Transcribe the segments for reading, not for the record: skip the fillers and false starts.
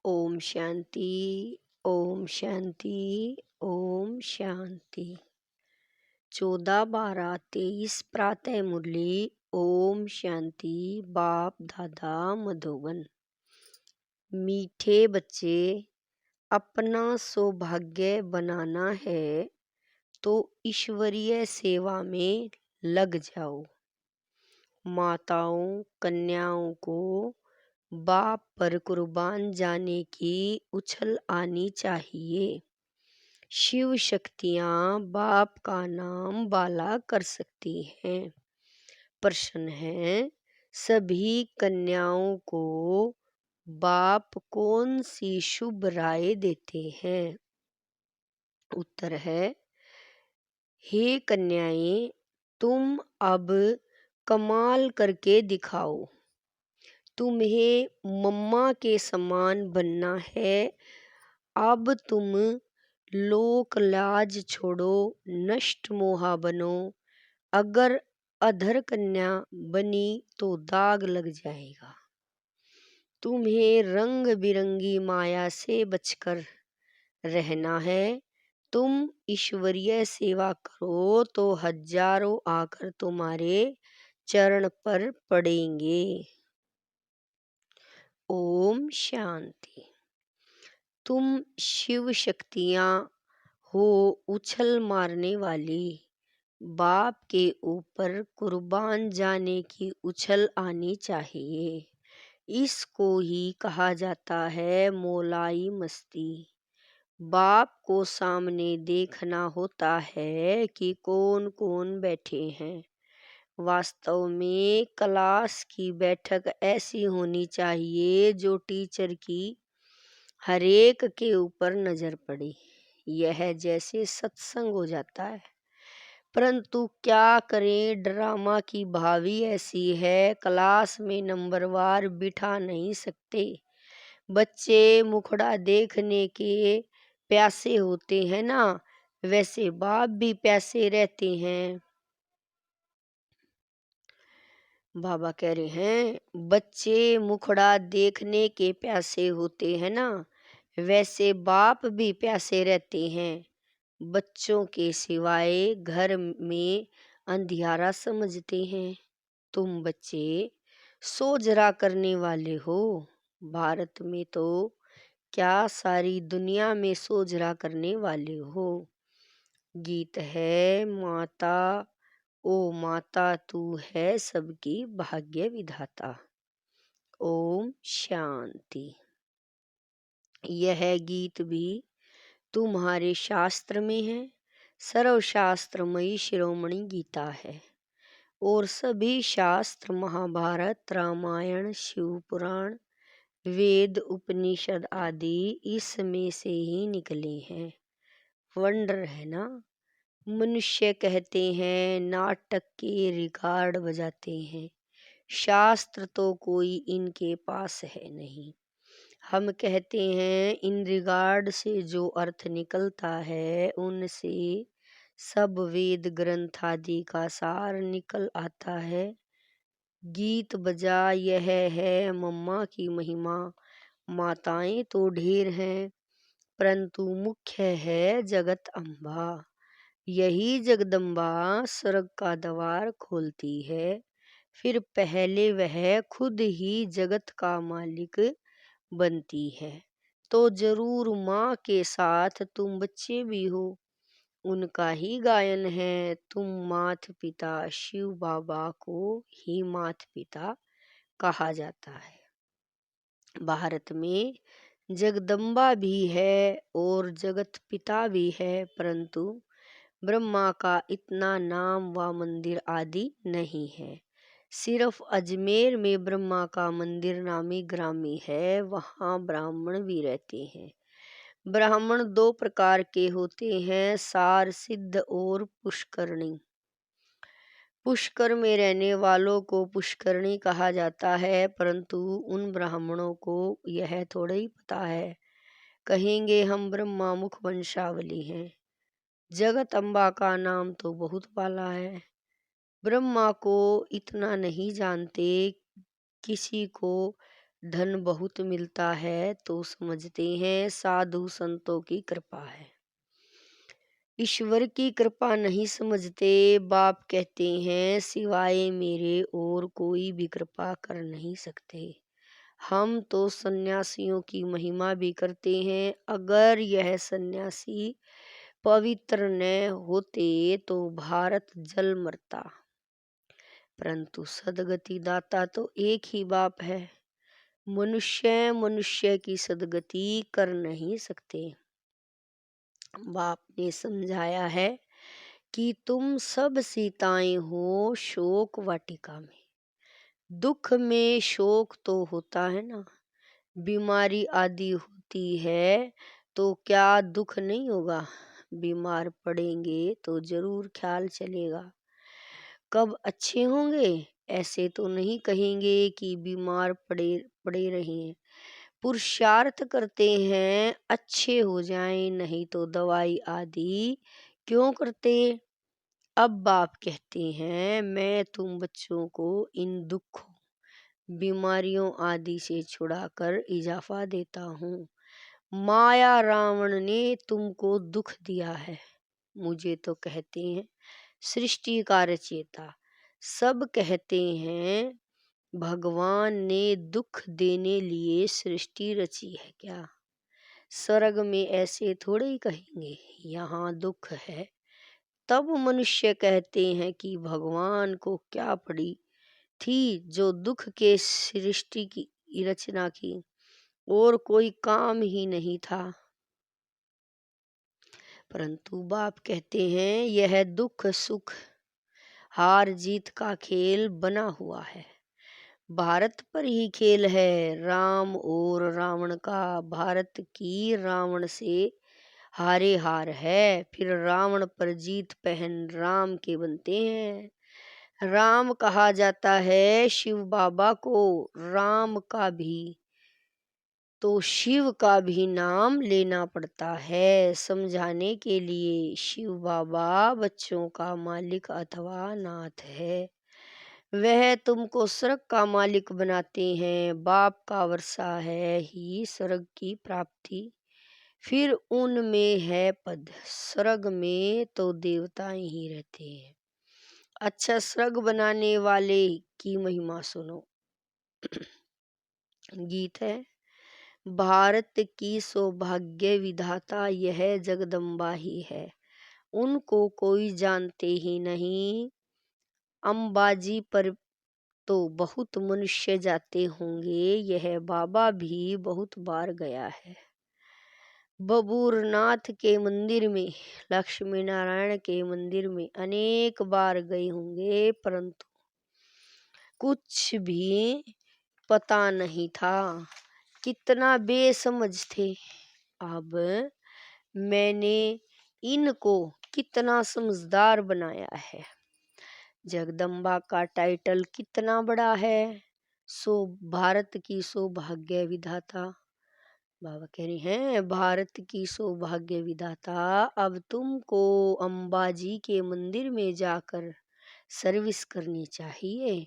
ओम शांति। ओम शांति। ओम शांति। 14/12/23 प्रातः मुरली। ओम शांति। बाप दादा मधुबन। मीठे बच्चे, अपना सौभाग्य बनाना है तो ईश्वरीय सेवा में लग जाओ। माताओं कन्याओं को बाप पर कुर्बान जाने की उछल आनी चाहिए। शिव शक्तियां बाप का नाम बाला कर सकती हैं। प्रश्न है, सभी कन्याओं को बाप कौन सी शुभ राय देते हैं? उत्तर है, हे कन्याएं, तुम अब कमाल करके दिखाओ। तुम्हें मम्मा के समान बनना है। अब तुम लोक लाज छोड़ो, नष्ट मोहा बनो। अगर अधर कन्या बनी तो दाग लग जाएगा। तुम्हें रंग बिरंगी माया से बचकर रहना है। तुम ईश्वरीय सेवा करो तो हजारों आकर तुम्हारे चरण पर पड़ेंगे। ओम शांति। तुम शिव शक्तियां हो, उछल मारने वाली। बाप के ऊपर कुर्बान जाने की उछल आनी चाहिए। इसको ही कहा जाता है मौलाई मस्ती। बाप को सामने देखना होता है कि कौन कौन बैठे हैं। वास्तव में क्लास की बैठक ऐसी होनी चाहिए जो टीचर की हरेक के ऊपर नजर पड़े। यह जैसे सत्संग हो जाता है। परंतु क्या करें, ड्रामा की भावी ऐसी है, क्लास में नंबरवार बिठा नहीं सकते। बच्चे मुखड़ा देखने के प्यासे होते हैं ना, वैसे बाप भी प्यासे रहते हैं। बाबा कह रहे हैं, बच्चे मुखड़ा देखने के प्यासे होते हैं ना, वैसे बाप भी प्यासे रहते हैं। बच्चों के सिवाय घर में अंधियारा समझते हैं। तुम बच्चे सोजरा करने वाले हो। भारत में तो क्या सारी दुनिया में सोजरा करने वाले हो। गीत है, माता ओ माता तू है सबकी भाग्य विधाता। ओम शांति। यह गीत भी तुम्हारे शास्त्र में है। सर्वशास्त्रमयी शिरोमणि गीता है और सभी शास्त्र महाभारत रामायण शिव पुराण वेद उपनिषद आदि इसमें से ही निकले हैं। वंडर है ना। मनुष्य कहते हैं नाटक के रिकॉर्ड बजाते हैं। शास्त्र तो कोई इनके पास है नहीं। हम कहते हैं इन रिगार्ड से जो अर्थ निकलता है उनसे सब वेद ग्रंथ आदि का सार निकल आता है। गीत बजा यह है मम्मा की महिमा। माताएं तो ढेर हैं परंतु मुख्य है जगत अम्बा। यही जगदम्बा स्वर्ग का द्वार खोलती है। फिर पहले वह खुद ही जगत का मालिक बनती है। तो जरूर माँ के साथ तुम बच्चे भी हो। उनका ही गायन है। तुम मात पिता शिव बाबा को ही मात पिता कहा जाता है। भारत में जगदम्बा भी है और जगत पिता भी है, परंतु ब्रह्मा का इतना नाम व मंदिर आदि नहीं है। सिर्फ अजमेर में ब्रह्मा का मंदिर नामी ग्रामी है, वहाँ ब्राह्मण भी रहते हैं। ब्राह्मण दो प्रकार के होते हैं, सार सिद्ध और पुष्करणी। पुष्कर में रहने वालों को पुष्करणी कहा जाता है, परंतु उन ब्राह्मणों को यह थोड़ा ही पता है। कहेंगे हम ब्रह्मा मुख वंशावली हैं। जगत अम्बा का नाम तो बहुत वाला है। ब्रह्मा को इतना नहीं जानते। किसी को धन बहुत मिलता है तो समझते हैं साधु संतों की कृपा है। ईश्वर की कृपा नहीं समझते। बाप कहते हैं सिवाय मेरे और कोई भी कृपा कर नहीं सकते। हम तो सन्यासियों की महिमा भी करते हैं। अगर यह सन्यासी पवित्र न होते तो भारत जल मरता। परंतु सदगति दाता तो एक ही बाप है। मनुष्य मनुष्य की सदगति कर नहीं सकते। बाप ने समझाया है कि तुम सब सीताएं हो शोक वाटिका में। दुख में शोक तो होता है ना। बीमारी आदि होती है तो क्या दुख नहीं होगा। बीमार पड़ेंगे तो जरूर ख्याल चलेगा। कब अच्छे होंगे ऐसे तो नहीं कहेंगे कि बीमार पड़े पड़े रहें। पुरुषार्थ करते हैं अच्छे हो जाएं, नहीं तो दवाई आदि क्यों करते। अब बाप कहते हैं मैं तुम बच्चों को इन दुखों बीमारियों आदि से छुड़ाकर इजाफा देता हूँ। माया रावण ने तुमको दुख दिया है। मुझे तो कहते हैं सृष्टि का रचयिता। सब कहते हैं भगवान ने दुख देने लिए सृष्टि रची है क्या। स्वर्ग में ऐसे थोड़े ही कहेंगे यहाँ दुख है। तब मनुष्य कहते हैं कि भगवान को क्या पड़ी थी जो दुख के सृष्टि की रचना की, और कोई काम ही नहीं था। परंतु बाप कहते हैं यह दुख सुख हार जीत का खेल बना हुआ है। भारत पर ही खेल है राम और रावण का। भारत की रावण से हारे हार है। फिर रावण पर जीत पहन राम के बनते हैं। राम कहा जाता है शिव बाबा को। राम का भी तो शिव का भी नाम लेना पड़ता है समझाने के लिए। शिव बाबा बच्चों का मालिक अथवा नाथ है। वह तुमको स्वर्ग का मालिक बनाते हैं। बाप का वर्षा है ही स्वर्ग की प्राप्ति। फिर उनमें है पद। स्वर्ग में तो देवताएं ही रहते हैं। अच्छा स्वर्ग बनाने वाले की महिमा सुनो। गीत है। भारत की सौभाग्य विधाता यह जगदम्बा ही है। उनको कोई जानते ही नहीं। अंबाजी पर तो बहुत मनुष्य जाते होंगे। यह बाबा भी बहुत बार गया है। बबूरनाथ के मंदिर में लक्ष्मी नारायण के मंदिर में अनेक बार गए होंगे, परंतु कुछ भी पता नहीं था। कितना बेसमझ थे। अब मैंने इनको कितना समझदार बनाया है। जगदम्बा का टाइटल कितना बड़ा है। भारत की सौभाग्य विधाता। बाबा कह रहे हैं भारत की सौभाग्य विधाता अब तुमको अंबाजी के मंदिर में जाकर सर्विस करनी चाहिए।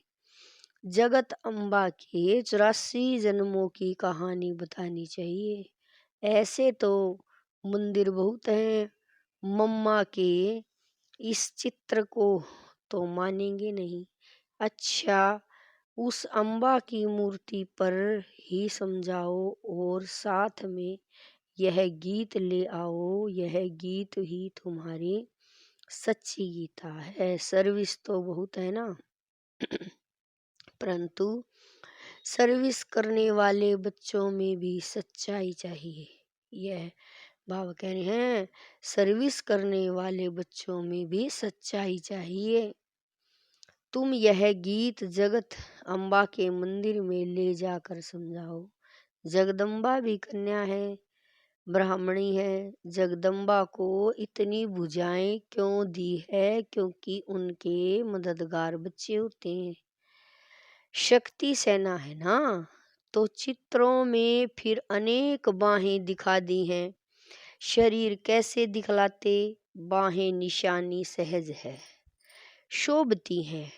जगत अम्बा के 84 जन्मों की कहानी बतानी चाहिए। ऐसे तो मंदिर बहुत हैं। मम्मा के इस चित्र को तो मानेंगे नहीं। अच्छा उस अम्बा की मूर्ति पर ही समझाओ और साथ में यह गीत ले आओ। यह गीत ही तुम्हारी सच्ची गीता है। सर्विस तो बहुत है ना, परंतु सर्विस करने वाले बच्चों में भी सच्चाई चाहिए। यह बाबा कह रहे हैं सर्विस करने वाले बच्चों में भी सच्चाई चाहिए। तुम यह गीत जगत अम्बा के मंदिर में ले जाकर समझाओ। जगदम्बा भी कन्या है, ब्राह्मणी है। जगदम्बा को इतनी भुजाएं क्यों दी है? क्योंकि उनके मददगार बच्चे होते हैं। शक्ति सेना है ना, तो चित्रों में फिर अनेक बाहें दिखा दी हैं। शरीर कैसे दिखलाते? बाहें निशानी सहज है, शोभती हैं।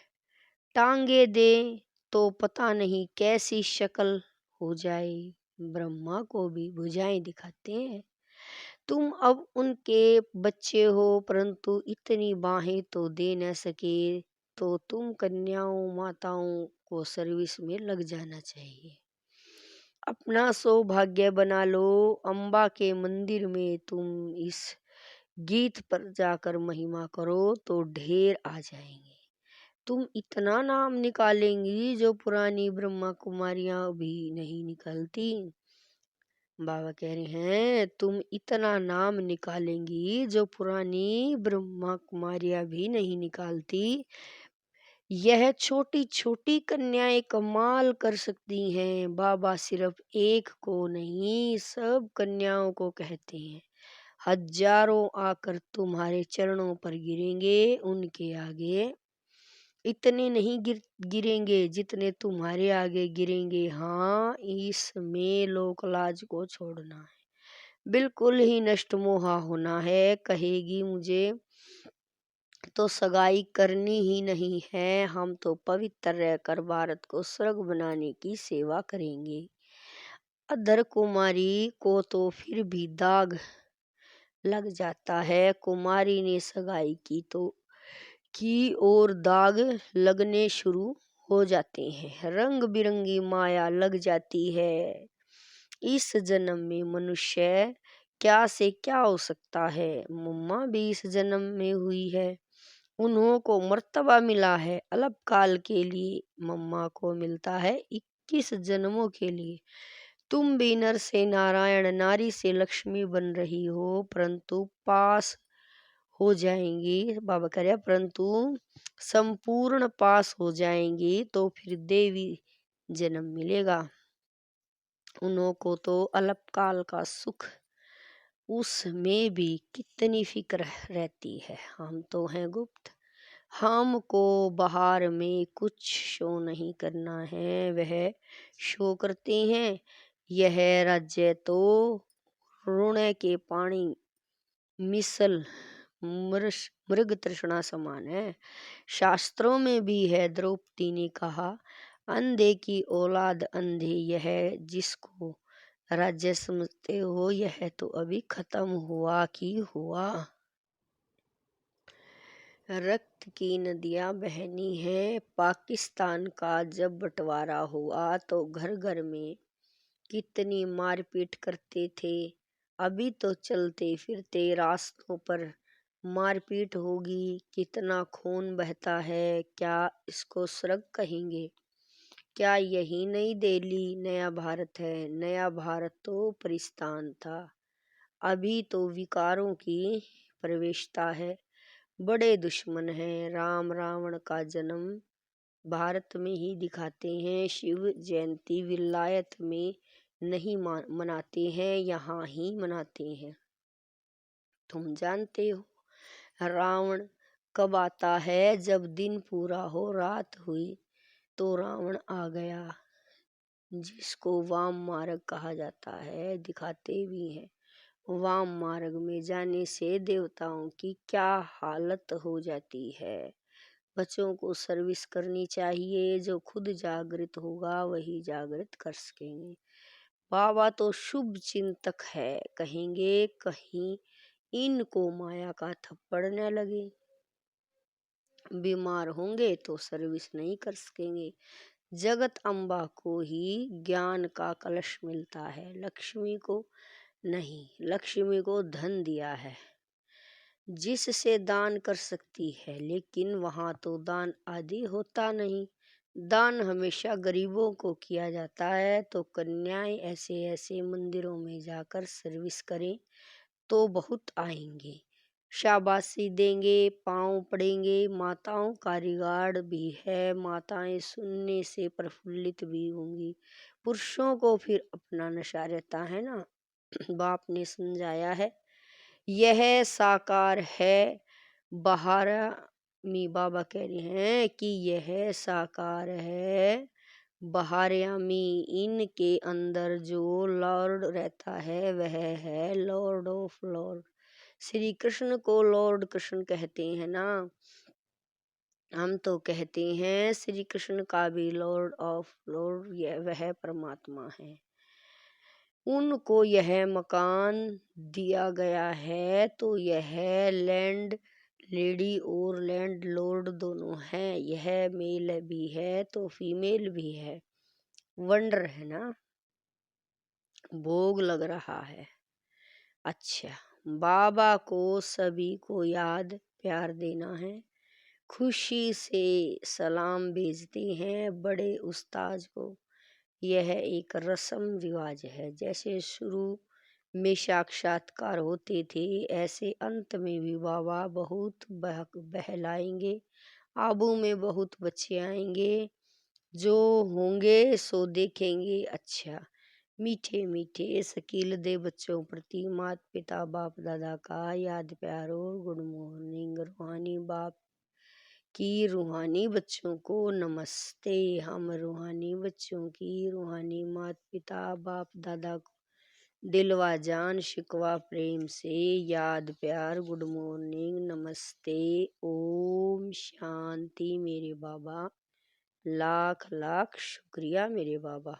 टांगे दे तो पता नहीं कैसी शक्ल हो जाए। ब्रह्मा को भी भुजाएं दिखाते हैं। तुम अब उनके बच्चे हो, परंतु इतनी बाहें तो दे न सके, तो तुम कन्याओं माताओं को सर्विस में लग जाना चाहिए। अपना सौभाग्य बना लो। अम्बा के मंदिर में तुम इस गीत पर जाकर महिमा करो तो ढेर आ जाएंगे। तुम इतना नाम निकालेंगी जो पुरानी ब्रह्मा कुमारियां भी नहीं निकालती। बाबा कह रहे हैं तुम इतना नाम निकालेंगी जो पुरानी ब्रह्मा कुमारियां भी नहीं निकालती। यह छोटी छोटी कन्याएं कमाल कर सकती हैं। बाबा सिर्फ एक को नहीं, सब कन्याओं को कहते हैं। हजारों आकर तुम्हारे चरणों पर गिरेंगे, उनके आगे इतने नहीं गिरेंगे जितने तुम्हारे आगे गिरेंगे। हाँ, इसमें लोक लाज को छोड़ना है, बिल्कुल ही नष्ट मोहा होना है। कहेगी मुझे तो सगाई करनी ही नहीं है, हम तो पवित्र रहकर भारत को स्वर्ग बनाने की सेवा करेंगे। अधर कुमारी को तो फिर भी दाग लग जाता है। कुमारी ने सगाई की और दाग लगने शुरू हो जाते हैं। रंग बिरंगी माया लग जाती है। इस जन्म में मनुष्य क्या से क्या हो सकता है। मम्मा भी इस जन्म में हुई है, उन्हों को मर्तबा मिला है अल्पकाल के लिए, मम्मा को मिलता है 21 जन्मों के लिए। तुम भी नर से नारायण, नारी से लक्ष्मी बन रही हो, परंतु पास हो जाएंगी। बाबा कह रहे परंतु संपूर्ण पास हो जाएंगी तो फिर देवी जन्म मिलेगा। उन्हों को तो अल्पकाल का सुख, उसमें भी कितनी फिक्र रहती है। हम तो हैं गुप्त, हमको बाहर में कुछ शो नहीं करना है, वह शो करते हैं। यह राज्य तो रुण के पानी मिसल मृग तृष्णा समान है। शास्त्रों में भी है, द्रौपदी ने कहा अंधे की औलाद अंधे। यह जिसको राज्य समझते हो, यह तो अभी खत्म हुआ कि हुआ। रक्त की नदियां बहनी है। पाकिस्तान का जब बंटवारा हुआ तो घर घर में कितनी मारपीट करते थे। अभी तो चलते फिरते रास्तों पर मारपीट होगी। कितना खून बहता है। क्या इसको स्वर्ग कहेंगे? क्या यही नई दिल्ली नया भारत है? नया भारत तो पाकिस्तान था। अभी तो विकारों की प्रवेशता है। बड़े दुश्मन हैं। राम रावण का जन्म भारत में ही दिखाते हैं। शिव जयंती विलायत में नहीं मनाते हैं, यहाँ ही मनाते हैं। तुम जानते हो रावण कब आता है? जब दिन पूरा हो, रात हुई तो रावण आ गया, जिसको वाम मार्ग कहा जाता है। दिखाते भी हैं वाम मार्ग में जाने से देवताओं की क्या हालत हो जाती है। बच्चों को सर्विस करनी चाहिए। जो खुद जागृत होगा वही जागृत कर सकेंगे। बाबा तो शुभ चिंतक है, कहेंगे कहीं इनको माया का थप्पड़ न लगे। बीमार होंगे तो सर्विस नहीं कर सकेंगे। जगत अम्बा को ही ज्ञान का कलश मिलता है, लक्ष्मी को नहीं। लक्ष्मी को धन दिया है जिससे दान कर सकती है, लेकिन वहाँ तो दान आदि होता नहीं। दान हमेशा गरीबों को किया जाता है। तो कन्याएं ऐसे ऐसे मंदिरों में जाकर सर्विस करें तो बहुत आएंगे, शाबाशी देंगे, पाँव पड़ेंगे। माताओं का रिगार्ड भी है, माताएं सुनने से प्रफुल्लित भी होंगी। पुरुषों को फिर अपना नशा रहता है ना। बाप ने समझाया है यह साकार है। बहारामी बाबा कह रहे हैं कि यह साकार है बहारामी। इनके अंदर जो लॉर्ड रहता है वह है Lord of Lord. Shri Krishna को लॉर्ड कृष्ण कहते हैं ना। हम तो कहते हैं श्री कृष्ण का भी लॉर्ड ऑफ लॉर्ड वह परमात्मा है। उनको यह मकान दिया गया है तो यह लैंड लेडी और लैंड लॉर्ड दोनों हैं। यह मेल भी है तो फीमेल भी है। वंडर है ना, भोग लग रहा है। अच्छा, बाबा को सभी को याद प्यार देना है। खुशी से सलाम भेजते हैं बड़े उस्ताद को। यह एक रस्म रिवाज है। जैसे शुरू में साक्षात्कार होते थे ऐसे अंत में भी बाबा बहुत बहलाएंगे। आबू में बहुत बच्चे आएंगे, जो होंगे सो देखेंगे। अच्छा, मीठे मीठे शकील दे बच्चों प्रति माता पिता बाप दादा का याद प्यार और गुड मॉर्निंग। रूहानी बाप की रूहानी बच्चों को नमस्ते। हम रूहानी बच्चों की रूहानी माता पिता बाप दादा को दिलवा जान शिकवा प्रेम से याद प्यार गुड मॉर्निंग नमस्ते। ओम शांति मेरे बाबा। लाख लाख शुक्रिया मेरे बाबा।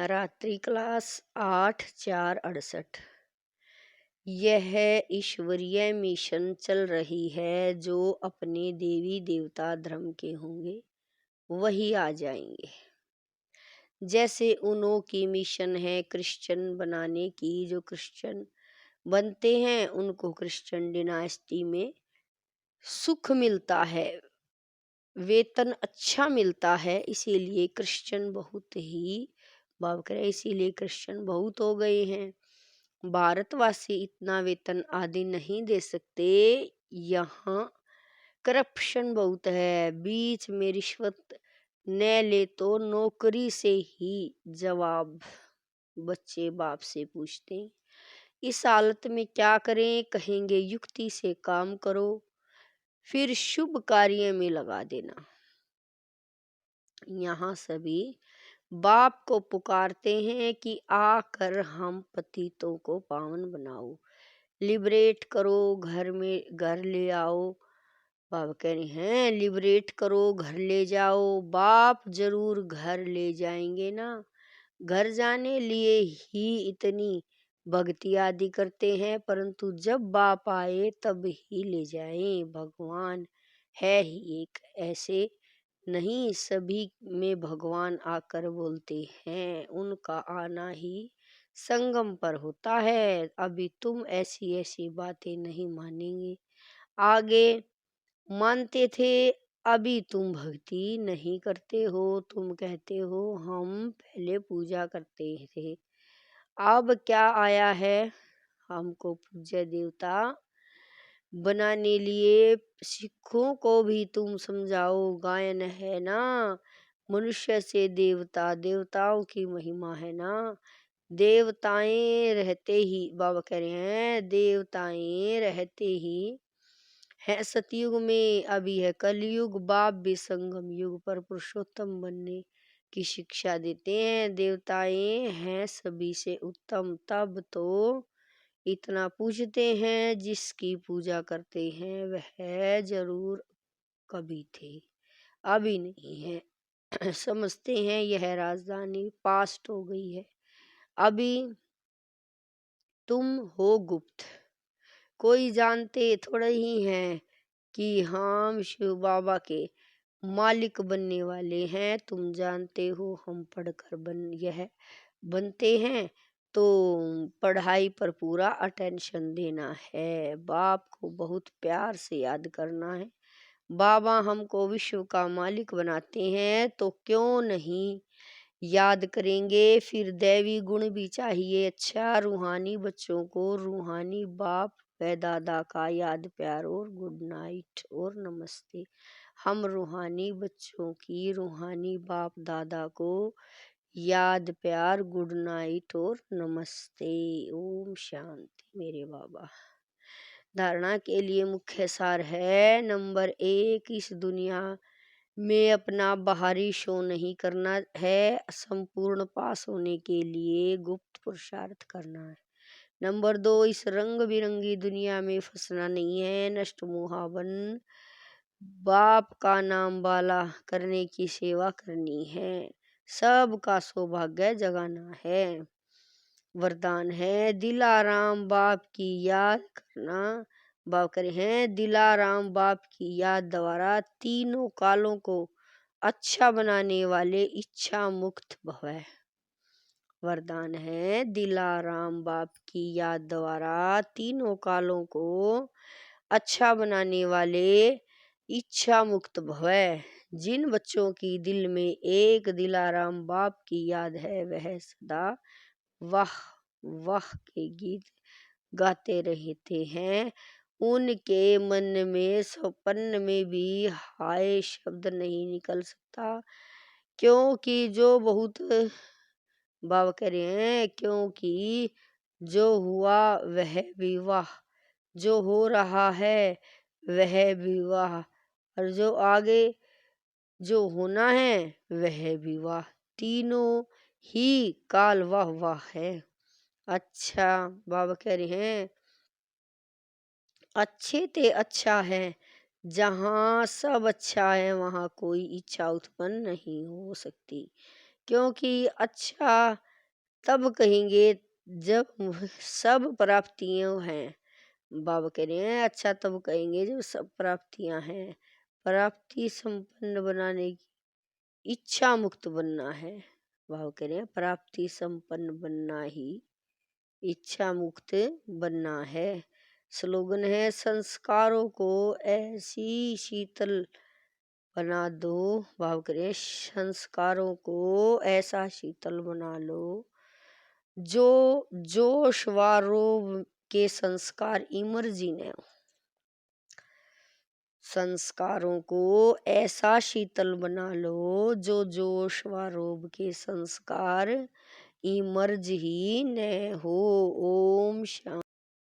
रात्रि क्लास 8/4/68। यह ईश्वरीय मिशन चल रही है। जो अपने देवी देवता धर्म के होंगे वही आ जाएंगे। जैसे उन्हों की मिशन है क्रिश्चियन बनाने की। जो क्रिश्चियन बनते हैं उनको क्रिश्चियन डिनास्टी में सुख मिलता है, वेतन अच्छा मिलता है। इसीलिए क्रिश्चियन बहुत ही बाब करे, इसीलिए क्रिश्चियन बहुत हो गए हैं। भारतवासी इतना वेतन आदि नहीं दे सकते। यहाँ करप्शन बहुत है। बीच में रिश्वत न ले तो नौकरी से ही जवाब बच्चे बाप से पूछते हैं। इस हालत में क्या करें? कहेंगे युक्ति से काम करो, फिर शुभ कार्य में लगा देना। यहाँ सभी बाप को पुकारते हैं कि आकर हम पतितों को पावन बनाओ, लिबरेट करो, घर में घर ले आओ। बाबा कह रहे हैं लिबरेट करो, घर ले जाओ। बाप जरूर घर ले जाएंगे ना। घर जाने लिए ही इतनी भक्ति आदि करते हैं, परंतु जब बाप आए तब ही ले जाएं। भगवान है ही एक, ऐसे नहीं सभी में भगवान आकर बोलते हैं। उनका आना ही संगम पर होता है। अभी तुम ऐसी ऐसी बातें नहीं मानेंगे, आगे मानते थे। अभी तुम भक्ति नहीं करते हो। तुम कहते हो हम पहले पूजा करते थे। अब क्या आया है? हमको पूज्य देवता बनाने लिए। सिखों को भी तुम समझाओ। गायन है ना, मनुष्य से देवता, देवताओं की महिमा है ना। देवताएं रहते ही बाबा कह रहे हैं देवताएं रहते ही है सतयुग में। अभी है कलयुग, बाप भी संगम युग पर पुरुषोत्तम बनने की शिक्षा देते हैं। देवताएं हैं सभी से उत्तम, तब तो इतना पूजते हैं। जिसकी पूजा करते हैं वह जरूर कभी थे, अभी नहीं है। समझते हैं यह राजधानी पास्ट हो गई है। अभी तुम हो गुप्त, कोई जानते थोड़े ही हैं कि हम शिव बाबा के मालिक बनने वाले हैं। तुम जानते हो हम पढ़कर यह बनते हैं तो पढ़ाई पर पूरा अटेंशन देना है। बाप को बहुत प्यार से याद करना है। बाबा हमको विश्व का मालिक बनाते हैं तो क्यों नहीं याद करेंगे। फिर दैवी गुण भी चाहिए। अच्छा, रूहानी बच्चों को रूहानी बाप व दादा का याद प्यार और गुड नाइट और नमस्ते। हम रूहानी बच्चों की रूहानी बाप दादा को याद प्यार गुड नाइट और नमस्ते। ओम शांति मेरे बाबा। धारणा के लिए मुख्य सार है। नंबर 1, इस दुनिया में अपना बाहरी शो नहीं करना है। संपूर्ण पास होने के लिए गुप्त पुरुषार्थ करना है। नंबर 2, इस रंग बिरंगी दुनिया में फंसना नहीं है, नष्ट मोहावन बाप का नाम बाला करने की सेवा करनी है, सबका सौभाग्य जगाना है। वरदान है दिलाराम बाप की याद करना। बाप करे हैं दिलाराम बाप की याद द्वारा तीनों कालों को अच्छा बनाने वाले इच्छा मुक्त भव। वरदान है दिलाराम बाप की याद द्वारा तीनों कालों को अच्छा बनाने वाले इच्छा मुक्त भव। जिन बच्चों की दिल में एक दिलाराम बाप की याद है वह सदा वाह वाह के गीत गाते रहते हैं। उनके मन में सपन में भी हाय शब्द नहीं निकल सकता, क्योंकि जो बहुत बाबा कह रहे हैं क्योंकि जो हुआ वह विवाह, जो हो रहा है वह विवाह, और जो आगे जो होना है वह विवाह, तीनों ही काल वाह वाह है। अच्छा बाबा कह रहे हैं अच्छे ते अच्छा है, जहाँ सब अच्छा है वहाँ कोई इच्छा उत्पन्न नहीं हो सकती, क्योंकि अच्छा तब कहेंगे जब सब प्राप्तियां हैं। बाबा कह रहे हैं अच्छा तब कहेंगे जब सब प्राप्तियां हैं। प्राप्ति संपन्न बनाने की इच्छा मुक्त बनना है। बाबा कह रहे हैं प्राप्ति संपन्न बनना ही इच्छा मुक्त बनना है। स्लोगन है संस्कारों को ऐसी शीतल बना दो। भाव करें संस्कारों को ऐसा शीतल बना लो जो जोश व रोब के संस्कार इमर जीने। संस्कारों को ऐसा शीतल बना लो जो जोश व रोब के संस्कार इमर्ज ही न हो। ओम शांति।